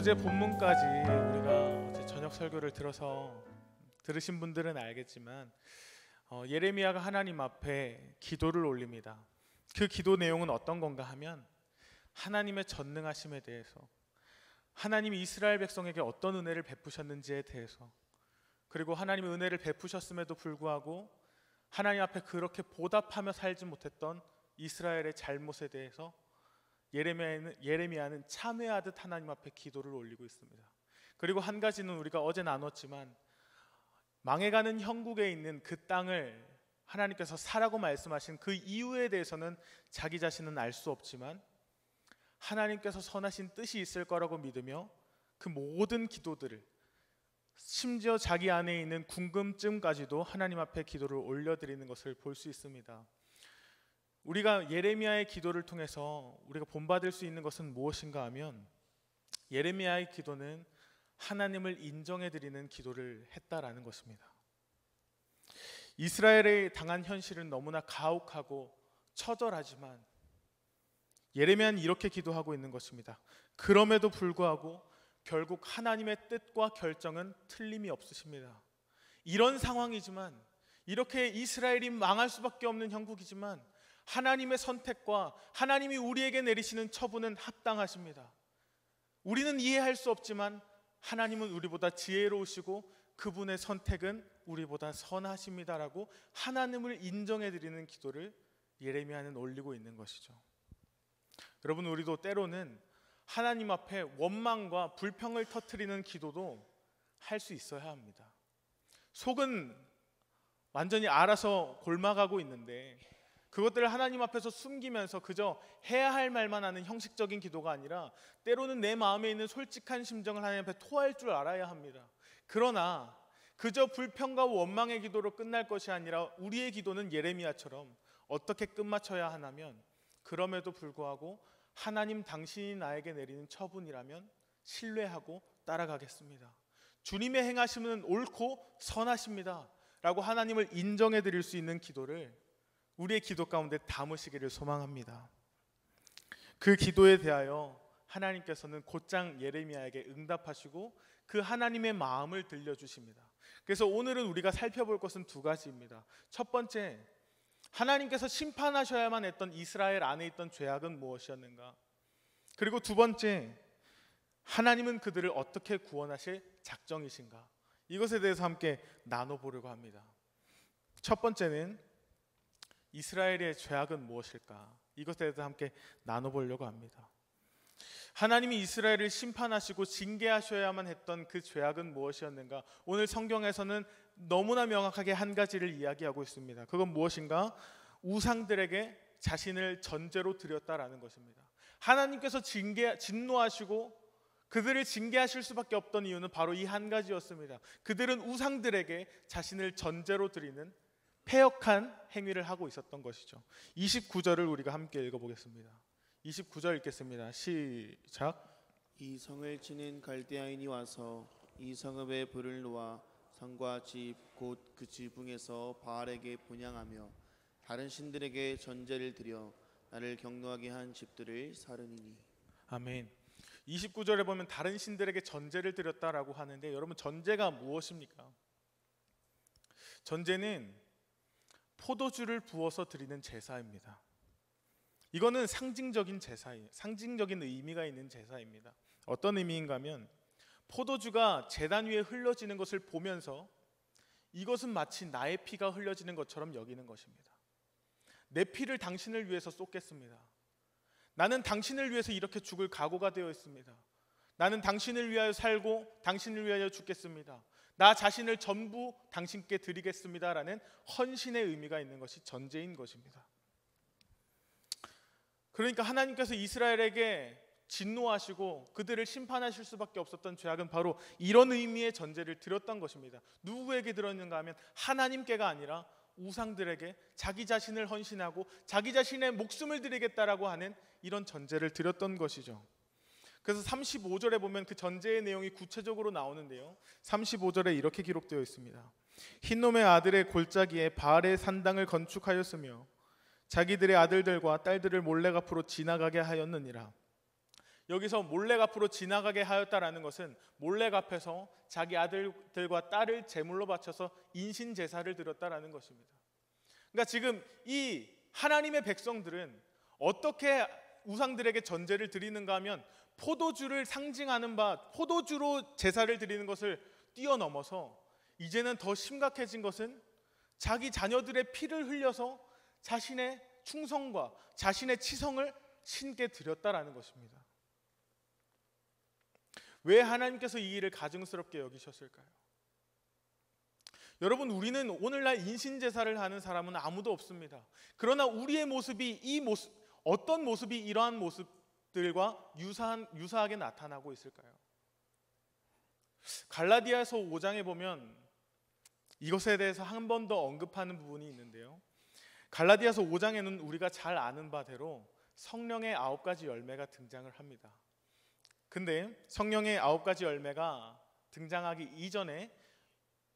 어제 본문까지 우리가 어제 저녁 설교를 들으신 분들은 알겠지만 예레미야가 하나님 앞에 기도를 올립니다. 그 기도 내용은 어떤 건가 하면 하나님의 전능하심에 대해서, 하나님이 이스라엘 백성에게 어떤 은혜를 베푸셨는지에 대해서, 그리고 하나님의 은혜를 베푸셨음에도 불구하고 하나님 앞에 그렇게 보답하며 살지 못했던 이스라엘의 잘못에 대해서 예레미야는 참회하듯 하나님 앞에 기도를 올리고 있습니다. 그리고 한 가지는 우리가 어제 나눴지만, 망해가는 형국에 있는 그 땅을 하나님께서 사라고 말씀하신 그 이유에 대해서는 자기 자신은 알 수 없지만 하나님께서 선하신 뜻이 있을 거라고 믿으며 그 모든 기도들을, 심지어 자기 안에 있는 궁금증까지도 하나님 앞에 기도를 올려드리는 것을 볼 수 있습니다. 우리가 예레미야의 기도를 통해서 우리가 본받을 수 있는 것은 무엇인가 하면, 예레미야의 기도는 하나님을 인정해드리는 기도를 했다라는 것입니다. 이스라엘의 당한 현실은 너무나 가혹하고 처절하지만 예레미야는 이렇게 기도하고 있는 것입니다. 그럼에도 불구하고 결국 하나님의 뜻과 결정은 틀림이 없으십니다. 이런 상황이지만, 이렇게 이스라엘이 망할 수밖에 없는 형국이지만 하나님의 선택과 하나님이 우리에게 내리시는 처분은 합당하십니다. 우리는 이해할 수 없지만 하나님은 우리보다 지혜로우시고 그분의 선택은 우리보다 선하십니다라고 하나님을 인정해드리는 기도를 예레미야는 올리고 있는 것이죠. 여러분, 우리도 때로는 하나님 앞에 원망과 불평을 터뜨리는 기도도 할 수 있어야 합니다. 속은 완전히 알아서 골마가고 있는데 그것들을 하나님 앞에서 숨기면서 그저 해야 할 말만 하는 형식적인 기도가 아니라, 때로는 내 마음에 있는 솔직한 심정을 하나님 앞에 토할 줄 알아야 합니다. 그러나 그저 불평과 원망의 기도로 끝날 것이 아니라 우리의 기도는 예레미야처럼 어떻게 끝마쳐야 하냐면, 그럼에도 불구하고 하나님 당신이 나에게 내리는 처분이라면 신뢰하고 따라가겠습니다. 주님의 행하심은 옳고 선하십니다 라고 하나님을 인정해 드릴 수 있는 기도를 우리의 기도 가운데 담으시기를 소망합니다. 그 기도에 대하여 하나님께서는 곧장 예레미야에게 응답하시고 그 하나님의 마음을 들려주십니다. 그래서 오늘은 우리가 살펴볼 것은 두 가지입니다. 첫 번째, 하나님께서 심판하셔야만 했던 이스라엘 안에 있던 죄악은 무엇이었는가? 그리고 두 번째, 하나님은 그들을 어떻게 구원하실 작정이신가? 이것에 대해서 함께 나눠보려고 합니다. 첫 번째는 이스라엘의 죄악은 무엇일까? 이것에 대해서 함께 나눠보려고 합니다. 하나님이 이스라엘을 심판하시고 징계하셔야만 했던 그 죄악은 무엇이었는가? 오늘 성경에서는 너무나 명확하게 한 가지를 이야기하고 있습니다. 그건 무엇인가? 우상들에게 자신을 전제로 드렸다라는 것입니다. 하나님께서 진노하시고 그들을 징계하실 수밖에 없던 이유는 바로 이 한 가지였습니다. 그들은 우상들에게 자신을 전제로 드리는 패역한 행위를 하고 있었던 것이죠. 29절을 우리가 함께 읽어보겠습니다. 29절 읽겠습니다. 시작. 이 성을 치는 갈대아인이 와서 이 성읍에 불을 놓아 성과 집 곧 그 지붕에서 바알에게 분향하며 다른 신들에게 전제를 드려 나를 경노하게 한 집들을 사르니니. 아멘. 29절에 보면 다른 신들에게 전제를 드렸다라고 하는데, 여러분, 전제가 무엇입니까? 전제는 포도주를 부어서 드리는 제사입니다. 이거는 상징적인 제사예요. 상징적인 의미가 있는 제사입니다. 어떤 의미인가 하면, 포도주가 제단 위에 흘러지는 것을 보면서 이것은 마치 나의 피가 흘려지는 것처럼 여기는 것입니다. 내 피를 당신을 위해서 쏟겠습니다. 나는 당신을 위해서 이렇게 죽을 각오가 되어 있습니다. 나는 당신을 위하여 살고 당신을 위하여 죽겠습니다. 나 자신을 전부 당신께 드리겠습니다 라는 헌신의 의미가 있는 것이 전제인 것입니다. 그러니까 하나님께서 이스라엘에게 진노하시고 그들을 심판하실 수밖에 없었던 죄악은 바로 이런 의미의 전제를 드렸던 것입니다. 누구에게 드렸는가 하면 하나님께가 아니라 우상들에게 자기 자신을 헌신하고 자기 자신의 목숨을 드리겠다라고 하는 이런 전제를 드렸던 것이죠. 그래서 35절에 보면 그 전제의 내용이 구체적으로 나오는데요, 35절에 이렇게 기록되어 있습니다. 흰놈의 아들의 골짜기에 바알의 산당을 건축하였으며 자기들의 아들들과 딸들을 몰래 앞으로 지나가게 하였느니라. 여기서 몰래 갚으로 지나가게 하였다라는 것은 몰래 갚에서 자기 아들들과 딸을 제물로 바쳐서 인신 제사를 드렸다라는 것입니다. 그러니까 지금 이 하나님의 백성들은 어떻게 우상들에게 전제를 드리는가 하면 포도주를 상징하는 바 포도주로 제사를 드리는 것을 뛰어넘어서 이제는 더 심각해진 것은 자기 자녀들의 피를 흘려서 자신의 충성과 자신의 치성을 신께 드렸다라는 것입니다. 왜 하나님께서 이 일을 가증스럽게 여기셨을까요? 여러분, 우리는 오늘날 인신제사를 하는 사람은 아무도 없습니다. 그러나 우리의 모습이 어떤 모습이 이러한 모습들과 유사하게 나타나고 있을까요? 갈라디아서 5장에 보면 이것에 대해서 한 번 더 언급하는 부분이 있는데요. 갈라디아서 5장에는 우리가 잘 아는 바대로 성령의 9가지 열매가 등장을 합니다. 근데 성령의 9가지 열매가 등장하기 이전에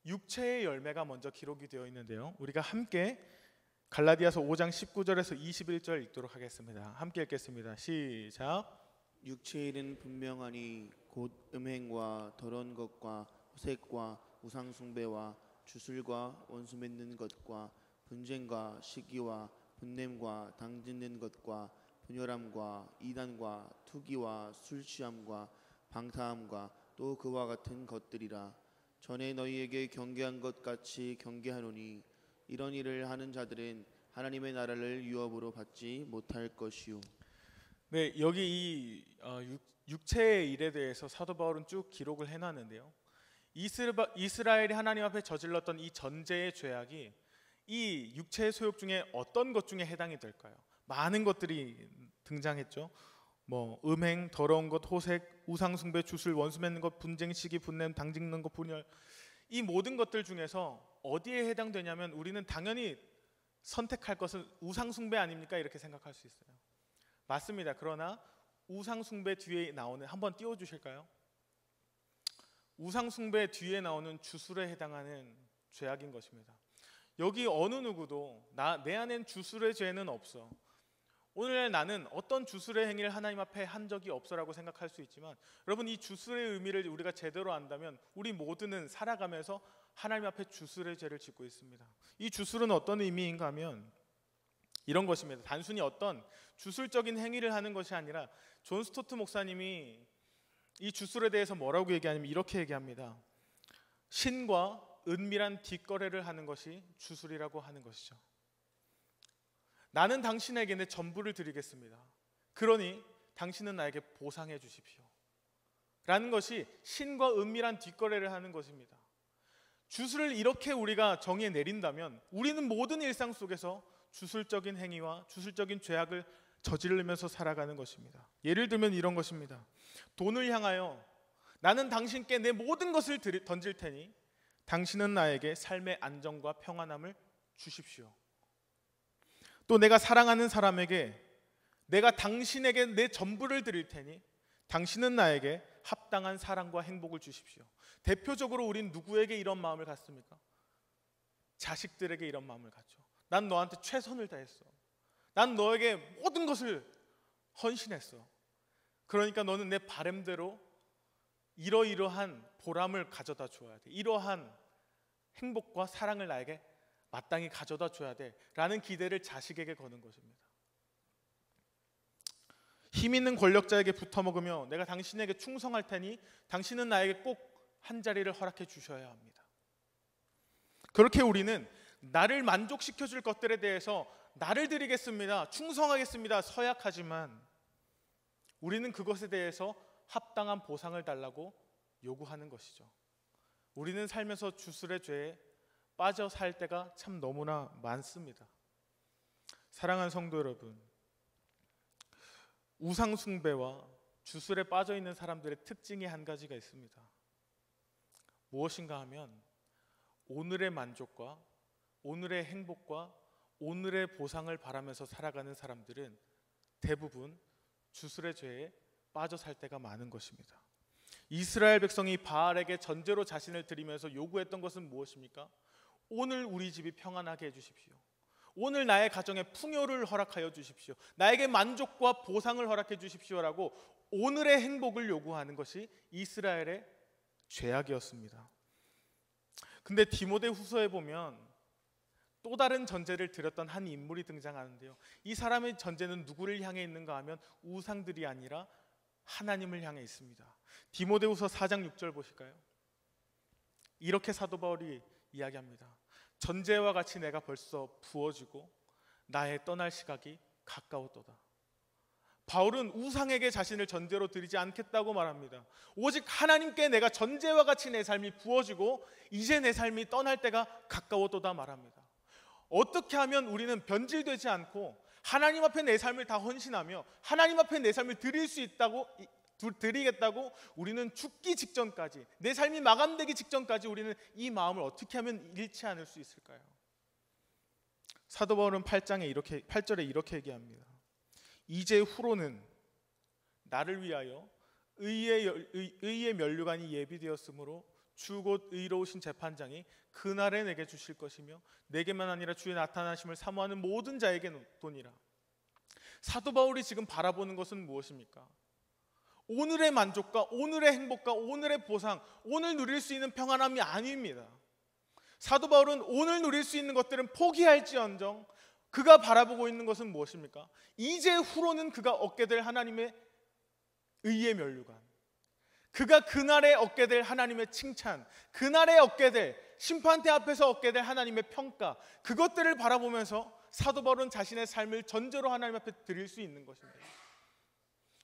육체의 열매가 먼저 기록이 되어 있는데요. 우리가 함께 갈라디아서 5장 19절에서 21절 읽도록 하겠습니다. 함께 읽겠습니다. 시작. 육체의 일은 분명하니 곧 음행과 더러운 것과 호색과 우상 숭배와 주술과 원수 맺는 것과 분쟁과 시기와 분냄과 당 짓는 것과 분열함과 이단과 투기와 술 취함과 방탕함과 또 그와 같은 것들이라. 전에 너희에게 경계한 것 같이 경계하노니 이런 일을 하는 자들은 하나님의 나라를 유업으로 받지 못할 것이요. 네, 여기 이 육체의 일에 대해서 사도 바울은 쭉 기록을 해놨는데요. 이스라엘이 하나님 앞에 저질렀던 이 전제의 죄악이 이 육체의 소욕 중에 어떤 것 중에 해당이 될까요? 많은 것들이 등장했죠. 음행, 더러운 것, 호색, 우상숭배, 주술, 원수 맺는 것, 분쟁, 시기, 분냄, 당 짓는 것, 분열, 이 모든 것들 중에서 어디에 해당되냐면 우리는 당연히 선택할 것은 우상숭배 아닙니까? 이렇게 생각할 수 있어요. 맞습니다. 그러나 우상숭배 뒤에 나오는, 한번 띄워주실까요? 우상숭배 뒤에 나오는 주술에 해당하는 죄악인 것입니다. 여기 어느 누구도 내 안엔 주술의 죄는 없어, 오늘날 나는 어떤 주술의 행위를 하나님 앞에 한 적이 없어라고 생각할 수 있지만, 여러분, 이 주술의 의미를 우리가 제대로 안다면 우리 모두는 살아가면서 하나님 앞에 주술의 죄를 짓고 있습니다. 이 주술은 어떤 의미인가 하면 이런 것입니다. 단순히 어떤 주술적인 행위를 하는 것이 아니라 존 스토트 목사님이 이 주술에 대해서 뭐라고 얘기하냐면 이렇게 얘기합니다. 신과 은밀한 뒷거래를 하는 것이 주술이라고 하는 것이죠. 나는 당신에게 내 전부를 드리겠습니다. 그러니 당신은 나에게 보상해 주십시오. 라는 것이 신과 은밀한 뒷거래를 하는 것입니다. 주술을 이렇게 우리가 정의해 내린다면 우리는 모든 일상 속에서 주술적인 행위와 주술적인 죄악을 저지르면서 살아가는 것입니다. 예를 들면 이런 것입니다. 돈을 향하여 나는 당신께 내 모든 것을 던질 테니 당신은 나에게 삶의 안정과 평안함을 주십시오. 또 내가 사랑하는 사람에게 내가 당신에게 내 전부를 드릴 테니 당신은 나에게 합당한 사랑과 행복을 주십시오. 대표적으로 우린 누구에게 이런 마음을 갖습니까? 자식들에게 이런 마음을 갖죠. 난 너한테 최선을 다했어. 난 너에게 모든 것을 헌신했어. 그러니까 너는 내 바램대로 이러이러한 보람을 가져다 줘야 돼. 이러한 행복과 사랑을 나에게 마땅히 가져다 줘야 돼 라는 기대를 자식에게 거는 것입니다. 힘 있는 권력자에게 붙어먹으며 내가 당신에게 충성할 테니 당신은 나에게 꼭 한 자리를 허락해 주셔야 합니다. 그렇게 우리는 나를 만족시켜 줄 것들에 대해서 나를 드리겠습니다, 충성하겠습니다 서약하지만 우리는 그것에 대해서 합당한 보상을 달라고 요구하는 것이죠. 우리는 살면서 주술의 죄에 빠져 살 때가 참 너무나 많습니다. 사랑하는 성도 여러분, 우상 숭배와 주술에 빠져 있는 사람들의 특징이 한 가지가 있습니다. 무엇인가 하면 오늘의 만족과 오늘의 행복과 오늘의 보상을 바라면서 살아가는 사람들은 대부분 주술의 죄에 빠져 살 때가 많은 것입니다. 이스라엘 백성이 바알에게 전제로 자신을 드리면서 요구했던 것은 무엇입니까? 오늘 우리 집이 평안하게 해주십시오. 오늘 나의 가정에 풍요를 허락하여 주십시오. 나에게 만족과 보상을 허락해 주십시오라고 오늘의 행복을 요구하는 것이 이스라엘의 죄악이었습니다. 근데 디모데후서에 보면 또 다른 전제를 드렸던 한 인물이 등장하는데요. 이 사람의 전제는 누구를 향해 있는가 하면 우상들이 아니라 하나님을 향해 있습니다. 디모데후서 4장 6절 보실까요? 이렇게 사도 바울이 이야기합니다. 전제와 같이 내가 벌써 부어지고 나의 떠날 시각이 가까웠도다. 바울은 우상에게 자신을 전제로 드리지 않겠다고 말합니다. 오직 하나님께 내가 전제와 같이 내 삶이 부어지고 이제 내 삶이 떠날 때가 가까웠도다 말합니다. 어떻게 하면 우리는 변질되지 않고 하나님 앞에 내 삶을 다 헌신하며 하나님 앞에 내 삶을 드리겠다고 우리는 죽기 직전까지, 내 삶이 마감되기 직전까지 우리는 이 마음을 어떻게 하면 잃지 않을 수 있을까요? 사도 바울은 8절에 이렇게 얘기합니다. 이제 후로는 나를 위하여 의의 면류관이 예비되었으므로 주 곧 의로우신 재판장이 그날에 내게 주실 것이며 내게만 아니라 주의 나타나심을 사모하는 모든 자에게 도니라. 사도 바울이 지금 바라보는 것은 무엇입니까? 오늘의 만족과 오늘의 행복과 오늘의 보상, 오늘 누릴 수 있는 평안함이 아닙니다. 사도 바울은 오늘 누릴 수 있는 것들은 포기할지언정 그가 바라보고 있는 것은 무엇입니까? 이제 후로는 그가 얻게 될 하나님의 의의 면류관, 그가 그날에 얻게 될 하나님의 칭찬, 그날에 얻게 될 심판대 앞에서 얻게 될 하나님의 평가, 그것들을 바라보면서 사도 바울은 자신의 삶을 전제로 하나님 앞에 드릴 수 있는 것입니다.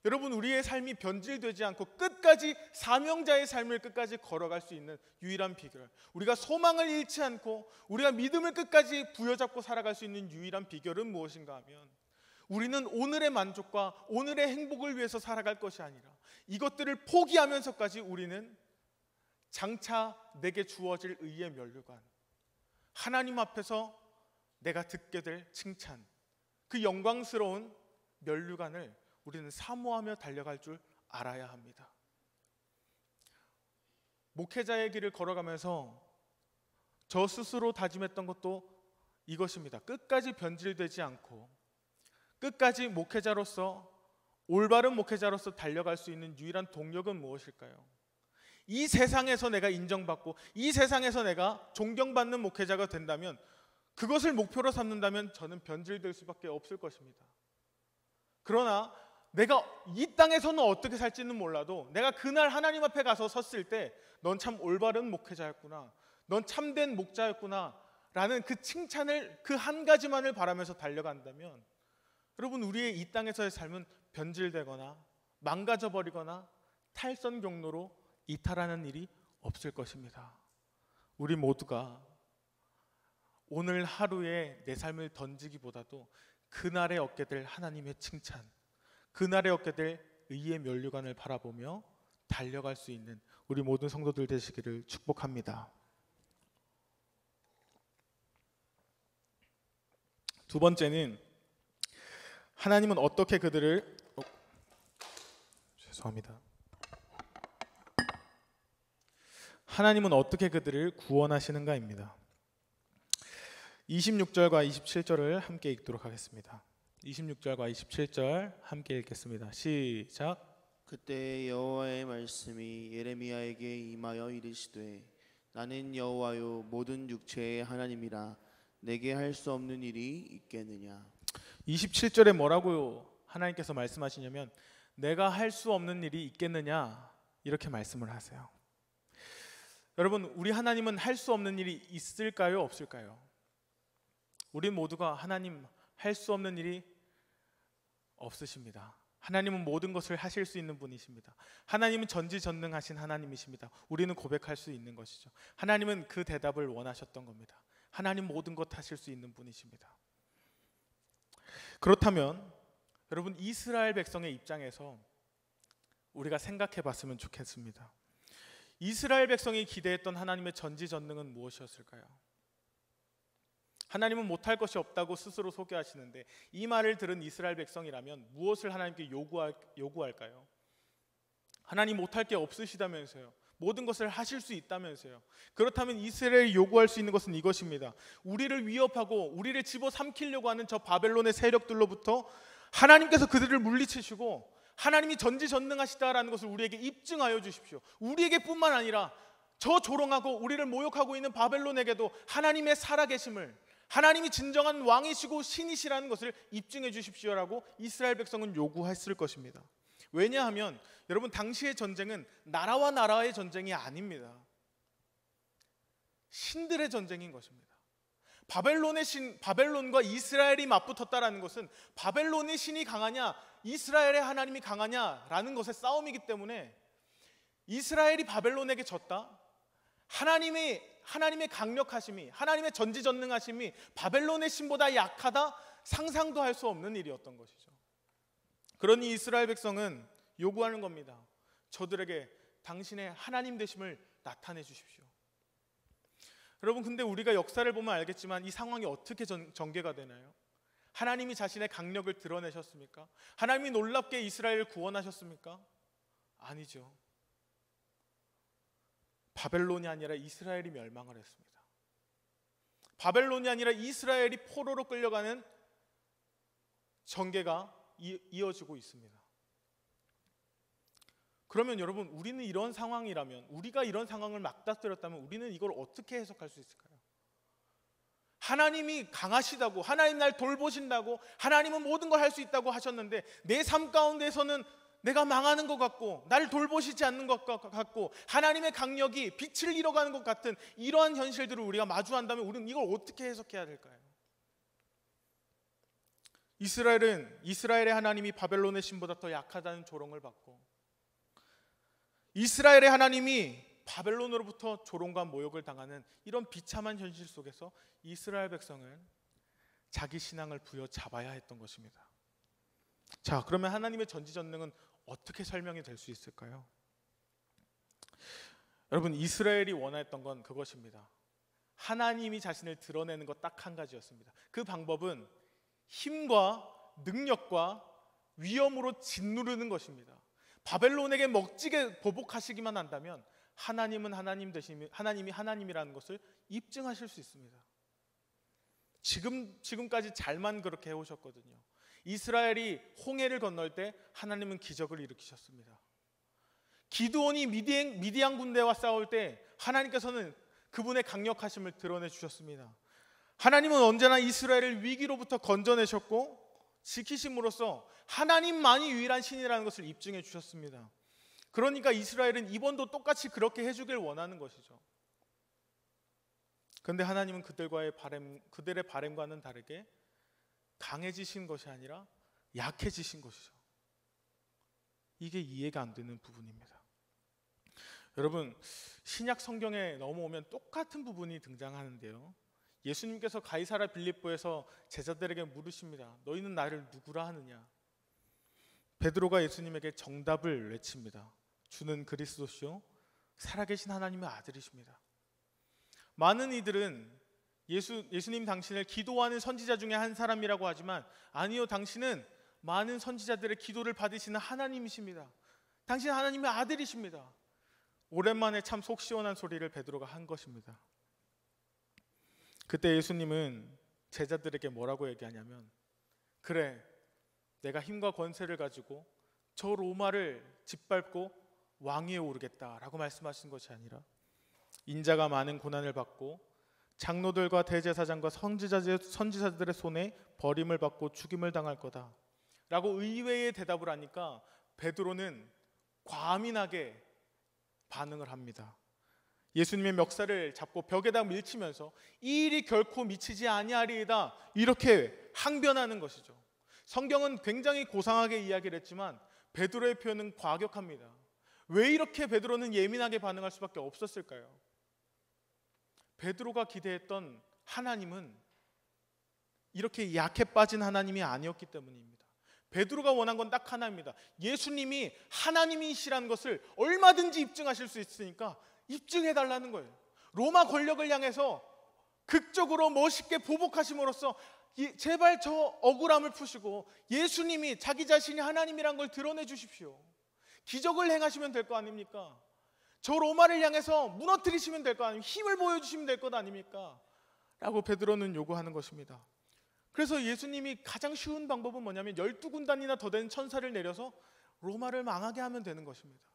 여러분, 우리의 삶이 변질되지 않고 끝까지 사명자의 삶을 끝까지 걸어갈 수 있는 유일한 비결, 우리가 소망을 잃지 않고 우리가 믿음을 끝까지 부여잡고 살아갈 수 있는 유일한 비결은 무엇인가 하면 우리는 오늘의 만족과 오늘의 행복을 위해서 살아갈 것이 아니라 이것들을 포기하면서까지 우리는 장차 내게 주어질 의의 면류관, 하나님 앞에서 내가 듣게 될 칭찬, 그 영광스러운 면류관을 우리는 사모하며 달려갈 줄 알아야 합니다. 목회자의 길을 걸어가면서 저 스스로 다짐했던 것도 이것입니다. 끝까지 변질되지 않고 끝까지 목회자로서, 올바른 목회자로서 달려갈 수 있는 유일한 동력은 무엇일까요? 이 세상에서 내가 인정받고 이 세상에서 내가 존경받는 목회자가 된다면, 그것을 목표로 삼는다면 저는 변질될 수밖에 없을 것입니다. 그러나 내가 이 땅에서는 어떻게 살지는 몰라도 내가 그날 하나님 앞에 가서 섰을 때 넌 참 올바른 목회자였구나, 넌 참된 목자였구나 라는 그 칭찬을, 그 한 가지만을 바라면서 달려간다면 여러분, 우리의 이 땅에서의 삶은 변질되거나 망가져버리거나 탈선 경로로 이탈하는 일이 없을 것입니다. 우리 모두가 오늘 하루에 내 삶을 던지기보다도 그날에 얻게 될 하나님의 칭찬, 그날에 얻게 될 의의 면류관을 바라보며 달려갈 수 있는 우리 모든 성도들 되시기를 축복합니다. 두 번째는 하나님은 어떻게 그들을 하나님은 어떻게 그들을 구원하시는가입니다. 26절과 27절을 함께 읽도록 하겠습니다. 26절과 27절 함께 읽겠습니다. 시작. 그때 여호와의 말씀이 예레미야에게 임하여 이르시되 나는 여호와요 모든 육체의 하나님이라 내게 할 수 없는 일이 있겠느냐. 27절에 뭐라고 하나님께서 말씀하시냐면 내가 할 수 없는 일이 있겠느냐 이렇게 말씀을 하세요. 여러분, 우리 하나님은 할 수 없는 일이 있을까요, 없을까요? 우리 모두가 하나님 할 수 없는 일이 없으십니다. 하나님은 모든 것을 하실 수 있는 분이십니다. 하나님은 전지전능하신 하나님이십니다. 우리는 고백할 수 있는 것이죠. 하나님은 그 대답을 원하셨던 겁니다. 하나님 모든 것 하실 수 있는 분이십니다. 그렇다면 여러분, 이스라엘 백성의 입장에서 우리가 생각해 봤으면 좋겠습니다. 이스라엘 백성이 기대했던 하나님의 전지전능은 무엇이었을까요? 하나님은 못할 것이 없다고 스스로 소개하시는데 이 말을 들은 이스라엘 백성이라면 무엇을 하나님께 요구할까요? 하나님 못할 게 없으시다면서요. 모든 것을 하실 수 있다면서요. 그렇다면 이스라엘이 요구할 수 있는 것은 이것입니다. 우리를 위협하고 우리를 집어삼키려고 하는 저 바벨론의 세력들로부터 하나님께서 그들을 물리치시고 하나님이 전지전능하시다라는 것을 우리에게 입증하여 주십시오. 우리에게뿐만 아니라 저 조롱하고 우리를 모욕하고 있는 바벨론에게도 하나님의 살아계심을, 하나님이 진정한 왕이시고 신이시라는 것을 입증해 주십시오라고 이스라엘 백성은 요구했을 것입니다. 왜냐하면 여러분, 당시의 전쟁은 나라와 나라의 전쟁이 아닙니다. 신들의 전쟁인 것입니다. 바벨론과 이스라엘이 맞붙었다라는 것은 바벨론의 신이 강하냐 이스라엘의 하나님이 강하냐라는 것의 싸움이기 때문에, 이스라엘이 바벨론에게 졌다, 하나님의 강력하심이, 하나님의 전지전능하심이 바벨론의 신보다 약하다, 상상도 할 수 없는 일이었던 것이죠. 그러니 이스라엘 백성은 요구하는 겁니다. 저들에게 당신의 하나님 되심을 나타내 주십시오. 여러분, 근데 우리가 역사를 보면 알겠지만 이 상황이 어떻게 전개가 되나요? 하나님이 자신의 강력을 드러내셨습니까? 하나님이 놀랍게 이스라엘을 구원하셨습니까? 아니죠. 바벨론이 아니라 이스라엘이 멸망을 했습니다. 바벨론이 아니라 이스라엘이 포로로 끌려가는 전개가 이어지고 있습니다. 그러면 여러분, 우리는 이런 상황이라면, 우리가 이런 상황을 맞닥뜨렸다면 우리는 이걸 어떻게 해석할 수 있을까요? 하나님이 강하시다고, 하나님 날 돌보신다고, 하나님은 모든 걸 할 수 있다고 하셨는데 내 삶 가운데서는 내가 망하는 것 같고, 나를 돌보시지 않는 것 같고, 하나님의 강력이 빛을 잃어가는 것 같은 이러한 현실들을 우리가 마주한다면 우리는 이걸 어떻게 해석해야 될까요? 이스라엘의 하나님이 바벨론의 신보다 더 약하다는 조롱을 받고, 이스라엘의 하나님이 바벨론으로부터 조롱과 모욕을 당하는 이런 비참한 현실 속에서 이스라엘 백성은 자기 신앙을 부여잡아야 했던 것입니다. 자, 그러면 하나님의 전지전능은 어떻게 설명이 될 수 있을까요? 여러분, 이스라엘이 원했던 건 그것입니다. 하나님이 자신을 드러내는 것 딱 한 가지였습니다. 그 방법은 힘과 능력과 위엄으로 짓누르는 것입니다. 바벨론에게 멋지게 보복하시기만 한다면 하나님은 하나님 되시며 하나님이 하나님이라는 것을 입증하실 수 있습니다. 지금까지 잘만 그렇게 해오셨거든요. 이스라엘이 홍해를 건널 때 하나님은 기적을 일으키셨습니다. 기드온이 미디안 군대와 싸울 때 하나님께서는 그분의 강력하심을 드러내 주셨습니다. 하나님은 언제나 이스라엘을 위기로부터 건져내셨고 지키심으로써 하나님만이 유일한 신이라는 것을 입증해 주셨습니다. 그러니까 이스라엘은 이번도 똑같이 그렇게 해주길 원하는 것이죠. 그런데 하나님은 그들의 바램과는 다르게 강해지신 것이 아니라 약해지신 것이죠. 이게 이해가 안 되는 부분입니다. 여러분, 신약 성경에 넘어오면 똑같은 부분이 등장하는데요. 예수님께서 가이사랴 빌립보에서 제자들에게 물으십니다. 너희는 나를 누구라 하느냐? 베드로가 예수님에게 정답을 외칩니다. 주는 그리스도시요 살아계신 하나님의 아들이십니다. 많은 이들은 예수님 당신을 기도하는 선지자 중에 한 사람이라고 하지만 아니요, 당신은 많은 선지자들의 기도를 받으시는 하나님이십니다. 당신은 하나님의 아들이십니다. 오랜만에 참 속 시원한 소리를 베드로가 한 것입니다. 그때 예수님은 제자들에게 뭐라고 얘기하냐면, 그래, 내가 힘과 권세를 가지고 저 로마를 짓밟고 왕위에 오르겠다라고 말씀하신 것이 아니라 인자가 많은 고난을 받고 장로들과 대제사장과 선지자들의 손에 버림을 받고 죽임을 당할 거다 라고 의외의 대답을 하니까 베드로는 과민하게 반응을 합니다. 예수님의 멱살을 잡고 벽에다 밀치면서 이 일이 결코 미치지 아니하리이다 이렇게 항변하는 것이죠. 성경은 굉장히 고상하게 이야기를 했지만 베드로의 표현은 과격합니다. 왜 이렇게 베드로는 예민하게 반응할 수밖에 없었을까요? 베드로가 기대했던 하나님은 이렇게 약해 빠진 하나님이 아니었기 때문입니다. 베드로가 원한 건 딱 하나입니다. 예수님이 하나님이시라는 것을 얼마든지 입증하실 수 있으니까 입증해달라는 거예요. 로마 권력을 향해서 극적으로 멋있게 보복하심으로써 제발 저 억울함을 푸시고 예수님이 자기 자신이 하나님이란 걸 드러내 주십시오. 기적을 행하시면 될 거 아닙니까? 저 로마를 향해서 무너뜨리시면 될 거 아닙니까? 힘을 보여주시면 될 것 아닙니까? 라고 베드로는 요구하는 것입니다. 그래서 예수님이 가장 쉬운 방법은 뭐냐면 12군단이나 더 되는 천사를 내려서 로마를 망하게 하면 되는 것입니다.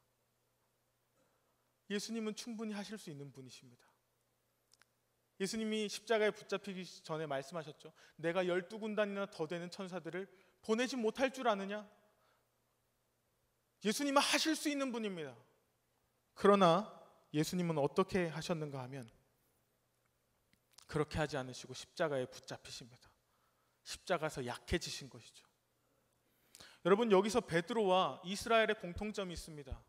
예수님은 충분히 하실 수 있는 분이십니다. 예수님이 십자가에 붙잡히기 전에 말씀하셨죠. 내가 12군단이나 더 되는 천사들을 보내지 못할 줄 아느냐? 예수님은 하실 수 있는 분입니다. 그러나 예수님은 어떻게 하셨는가 하면 그렇게 하지 않으시고 십자가에 붙잡히십니다. 십자가에서 약해지신 것이죠. 여러분, 여기서 베드로와 이스라엘의 공통점이 있습니다.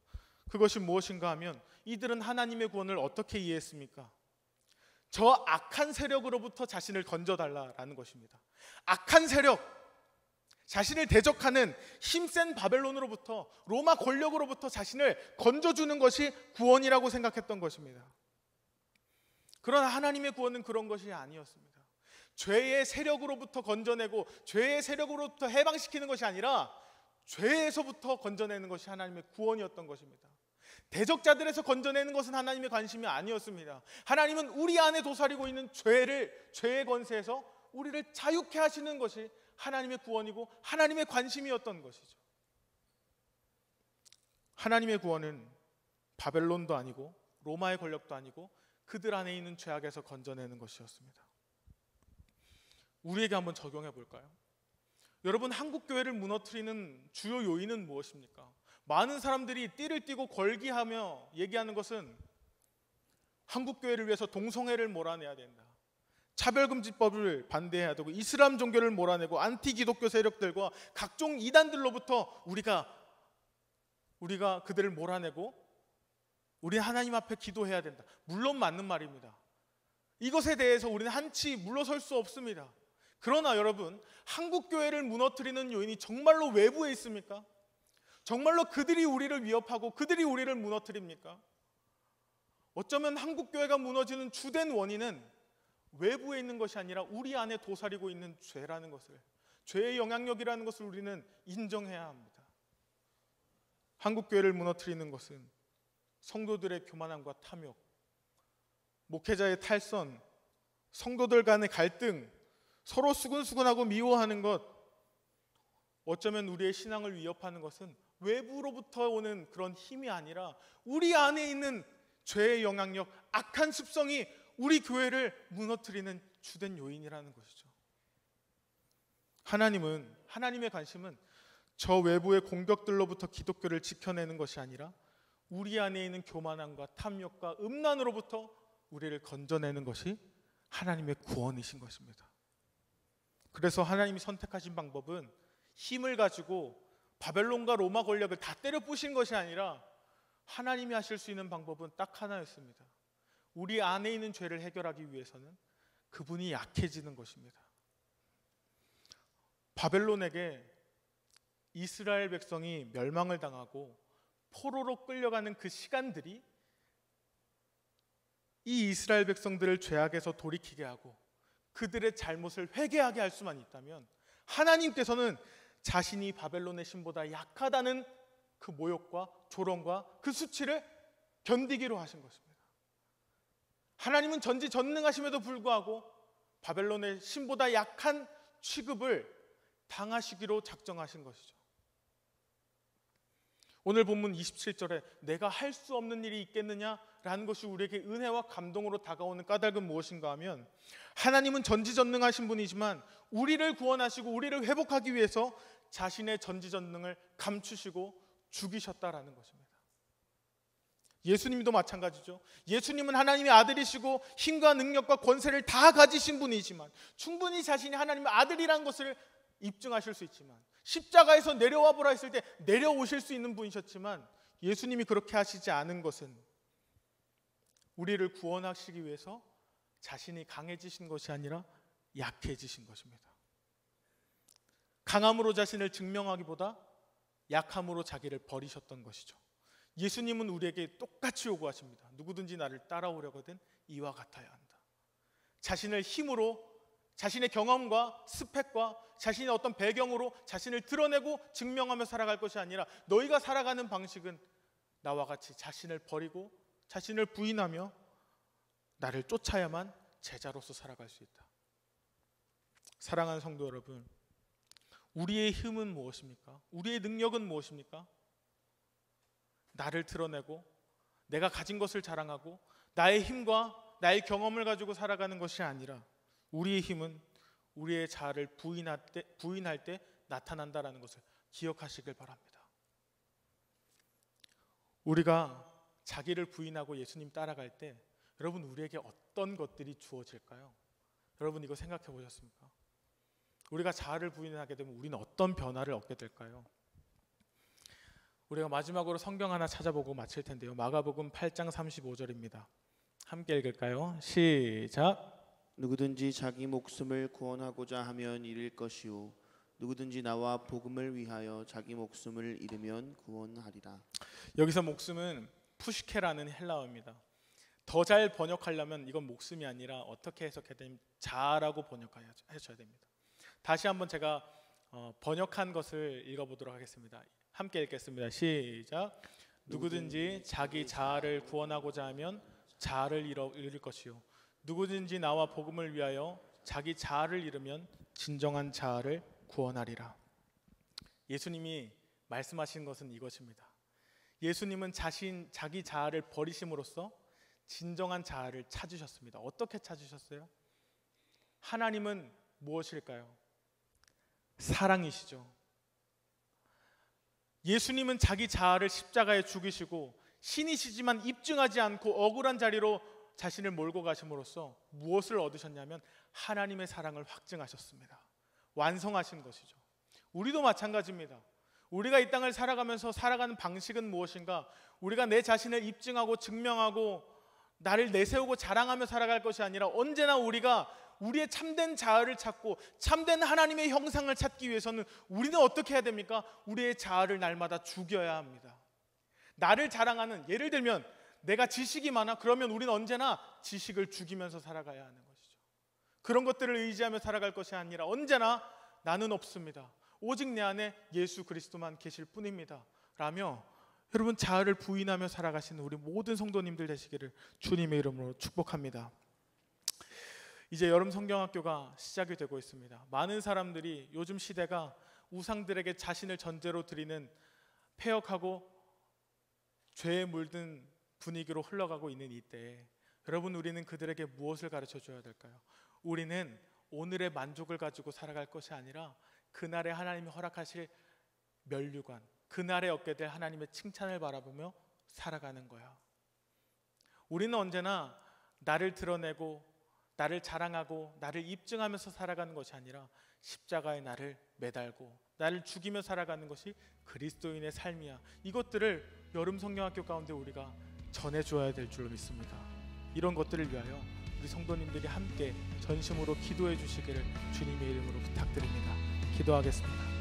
그것이 무엇인가 하면 이들은 하나님의 구원을 어떻게 이해했습니까? 저 악한 세력으로부터 자신을 건져달라라는 것입니다. 악한 세력, 자신을 대적하는 힘센 바벨론으로부터, 로마 권력으로부터 자신을 건져주는 것이 구원이라고 생각했던 것입니다. 그러나 하나님의 구원은 그런 것이 아니었습니다. 죄의 세력으로부터 건져내고 죄의 세력으로부터 해방시키는 것이 아니라 죄에서부터 건져내는 것이 하나님의 구원이었던 것입니다. 대적자들에서 건져내는 것은 하나님의 관심이 아니었습니다. 하나님은 우리 안에 도사리고 있는 죄의 권세에서 우리를 자유케 하시는 것이 하나님의 구원이고 하나님의 관심이었던 것이죠. 하나님의 구원은 바벨론도 아니고 로마의 권력도 아니고 그들 안에 있는 죄악에서 건져내는 것이었습니다. 우리에게 한번 적용해 볼까요? 여러분, 한국교회를 무너뜨리는 주요 요인은 무엇입니까? 많은 사람들이 띠를 띠고 걸기하며 얘기하는 것은 한국교회를 위해서 동성애를 몰아내야 된다, 차별금지법을 반대해야 되고 이슬람 종교를 몰아내고 안티기독교 세력들과 각종 이단들로부터 우리가 그들을 몰아내고 우리 하나님 앞에 기도해야 된다. 물론 맞는 말입니다. 이것에 대해서 우리는 한치 물러설 수 없습니다. 그러나 여러분, 한국교회를 무너뜨리는 요인이 정말로 외부에 있습니까? 정말로 그들이 우리를 위협하고 그들이 우리를 무너뜨립니까? 어쩌면 한국교회가 무너지는 주된 원인은 외부에 있는 것이 아니라 우리 안에 도사리고 있는 죄라는 것을, 죄의 영향력이라는 것을 우리는 인정해야 합니다. 한국교회를 무너뜨리는 것은 성도들의 교만함과 탐욕, 목회자의 탈선, 성도들 간의 갈등, 서로 수근수근하고 미워하는 것, 어쩌면 우리의 신앙을 위협하는 것은 외부로부터 오는 그런 힘이 아니라 우리 안에 있는 죄의 영향력, 악한 습성이 우리 교회를 무너뜨리는 주된 요인이라는 것이죠. 하나님의 관심은 저 외부의 공격들로부터 기독교를 지켜내는 것이 아니라 우리 안에 있는 교만함과 탐욕과 음란으로부터 우리를 건져내는 것이 하나님의 구원이신 것입니다. 그래서 하나님이 선택하신 방법은 힘을 가지고 바벨론과 로마 권력을 다 때려 부신 것이 아니라 하나님이 하실 수 있는 방법은 딱 하나였습니다. 우리 안에 있는 죄를 해결하기 위해서는 그분이 약해지는 것입니다. 바벨론에게 이스라엘 백성이 멸망을 당하고 포로로 끌려가는 그 시간들이 이 이스라엘 백성들을 죄악에서 돌이키게 하고 그들의 잘못을 회개하게 할 수만 있다면 하나님께서는 자신이 바벨론의 신보다 약하다는 그 모욕과 조롱과 그 수치를 견디기로 하신 것입니다. 하나님은 전지전능하심에도 불구하고 바벨론의 신보다 약한 취급을 당하시기로 작정하신 것이죠. 오늘 본문 27절에 내가 할 수 없는 일이 있겠느냐라는 것이 우리에게 은혜와 감동으로 다가오는 까닭은 무엇인가 하면 하나님은 전지전능하신 분이지만 우리를 구원하시고 우리를 회복하기 위해서 자신의 전지전능을 감추시고 죽이셨다라는 것입니다. 예수님도 마찬가지죠. 예수님은 하나님의 아들이시고 힘과 능력과 권세를 다 가지신 분이지만 충분히 자신이 하나님의 아들이라는 것을 입증하실 수 있지만 십자가에서 내려와 보라 했을 때 내려오실 수 있는 분이셨지만 예수님이 그렇게 하시지 않은 것은 우리를 구원하시기 위해서 자신이 강해지신 것이 아니라 약해지신 것입니다. 강함으로 자신을 증명하기보다 약함으로 자기를 버리셨던 것이죠. 예수님은 우리에게 똑같이 요구하십니다. 누구든지 나를 따라오려거든 이와 같아야 한다. 자신을 힘으로, 자신의 경험과 스펙과 자신의 어떤 배경으로 자신을 드러내고 증명하며 살아갈 것이 아니라 너희가 살아가는 방식은 나와 같이 자신을 버리고 자신을 부인하며 나를 쫓아야만 제자로서 살아갈 수 있다. 사랑하는 성도 여러분, 우리의 힘은 무엇입니까? 우리의 능력은 무엇입니까? 나를 드러내고 내가 가진 것을 자랑하고 나의 힘과 나의 경험을 가지고 살아가는 것이 아니라 우리의 힘은 우리의 자아를 부인할 때 나타난다라는 것을 기억하시길 바랍니다. 우리가 자기를 부인하고 예수님 따라갈 때 여러분 우리에게 어떤 것들이 주어질까요? 여러분 이거 생각해 보셨습니까? 우리가 자아를 부인하게 되면 우리는 어떤 변화를 얻게 될까요? 우리가 마지막으로 성경 하나 찾아보고 마칠 텐데요. 마가복음 8장 35절입니다. 함께 읽을까요? 시작. 누구든지 자기 목숨을 구원하고자 하면 잃을 것이요 누구든지 나와 복음을 위하여 자기 목숨을 잃으면 구원하리라. 여기서 목숨은 푸시케라는 헬라어입니다. 더 잘 번역하려면 이건 목숨이 아니라 어떻게 해석해야 되냐면 자아라고 번역하셔야 됩니다. 다시 한번 제가 번역한 것을 읽어보도록 하겠습니다. 함께 읽겠습니다. 시작. 누구든지 자기 자아를 구원하고자 하면 자아를 잃을 것이요 누구든지 나와 복음을 위하여 자기 자아를 잃으면 진정한 자아를 구원하리라. 예수님이 말씀하신 것은 이것입니다. 예수님은 자기 자아를 버리심으로써 진정한 자아를 찾으셨습니다. 어떻게 찾으셨어요? 하나님은 무엇일까요? 사랑이시죠. 예수님은 자기 자아를 십자가에 죽이시고 신이시지만 입증하지 않고 억울한 자리로 자신을 몰고 가심으로써 무엇을 얻으셨냐면 하나님의 사랑을 확증하셨습니다. 완성하신 것이죠. 우리도 마찬가지입니다. 우리가 이 땅을 살아가면서 살아가는 방식은 무엇인가? 우리가 내 자신을 입증하고 증명하고 나를 내세우고 자랑하며 살아갈 것이 아니라 언제나 우리가 우리의 참된 자아를 찾고 참된 하나님의 형상을 찾기 위해서는 우리는 어떻게 해야 됩니까? 우리의 자아를 날마다 죽여야 합니다. 나를 자랑하는, 예를 들면 내가 지식이 많아, 그러면 우리는 언제나 지식을 죽이면서 살아가야 하는 것이죠. 그런 것들을 의지하며 살아갈 것이 아니라 언제나 나는 없습니다. 오직 내 안에 예수 그리스도만 계실 뿐입니다 라며 여러분 자아를 부인하며 살아가시는 우리 모든 성도님들 되시기를 주님의 이름으로 축복합니다. 이제 여름 성경학교가 시작이 되고 있습니다. 많은 사람들이 요즘 시대가 우상들에게 자신을 전제로 드리는 폐역하고 죄에 물든 분위기로 흘러가고 있는 이때에 여러분 우리는 그들에게 무엇을 가르쳐 줘야 될까요? 우리는 오늘의 만족을 가지고 살아갈 것이 아니라 그날에 하나님이 허락하실 면류관, 그날에 얻게 될 하나님의 칭찬을 바라보며 살아가는 거야. 우리는 언제나 나를 드러내고 나를 자랑하고 나를 입증하면서 살아가는 것이 아니라 십자가에 나를 매달고 나를 죽이며 살아가는 것이 그리스도인의 삶이야. 이것들을 여름 성경학교 가운데 우리가 전해줘야 될 줄로 믿습니다. 이런 것들을 위하여 우리 성도님들이 함께 전심으로 기도해 주시기를 주님의 이름으로 부탁드립니다. 기도하겠습니다.